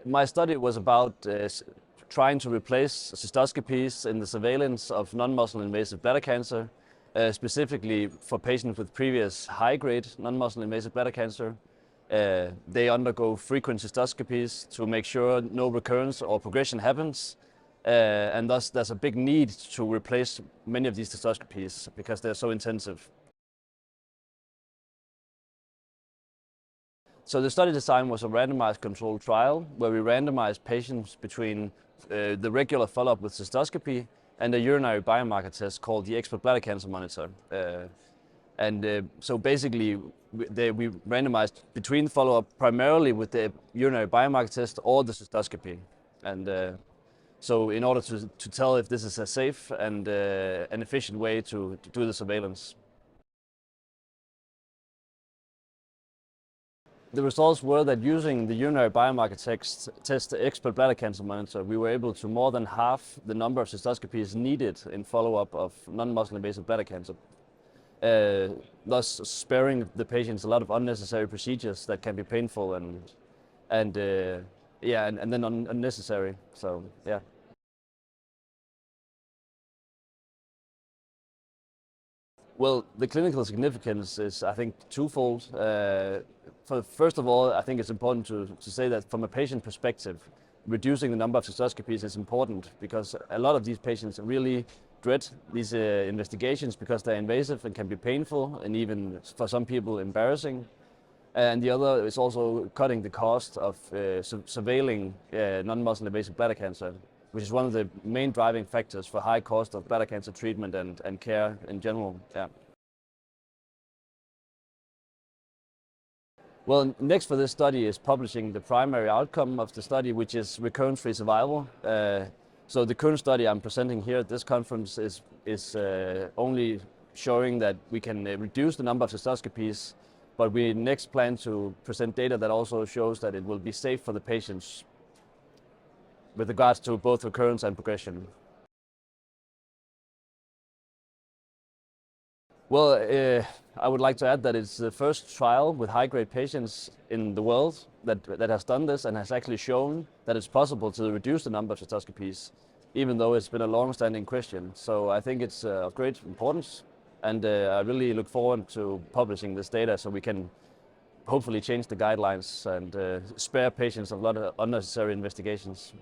My study was about trying to replace cystoscopies in the surveillance of non-muscle invasive bladder cancer, specifically for patients with previous high-grade non-muscle invasive bladder cancer. They undergo frequent cystoscopies to make sure no recurrence or progression happens, and thus there's a big need to replace many of these cystoscopies because they're so intensive. So the study design was a randomized controlled trial where we randomized patients between the regular follow-up with cystoscopy and a urinary biomarker test called the Xpert Bladder Cancer Monitor. So basically we randomized between follow-up primarily with the urinary biomarker test or the cystoscopy. And so in order to tell if this is a safe and an efficient way to do the surveillance. The results were that using the urinary biomarker test, the Xpert Bladder Cancer Monitor, we were able to more than half the number of cystoscopies needed in follow-up of non-muscle invasive bladder cancer, thus sparing the patients a lot of unnecessary procedures that can be painful and then unnecessary. So yeah. Well, the clinical significance is, I think, twofold. First of all, I think it's important to say that from a patient perspective, reducing the number of cystoscopies is important because a lot of these patients really dread these investigations because they're invasive and can be painful and even for some people embarrassing. And the other is also cutting the cost of surveilling non-muscle invasive bladder cancer, which is one of the main driving factors for high cost of bladder cancer treatment and care in general. Yeah. Well, next for this study is publishing the primary outcome of the study, which is recurrence-free survival. So the current study I'm presenting here at this conference is only showing that we can reduce the number of cystoscopies, but we next plan to present data that also shows that it will be safe for the patients with regards to both recurrence and progression. Well, I would like to add that it's the first trial with high-grade patients in the world that has done this and has actually shown that it's possible to reduce the number of cystoscopies, even though it's been a long-standing question. So I think it's of great importance, and I really look forward to publishing this data so we can hopefully change the guidelines and spare patients a lot of unnecessary investigations.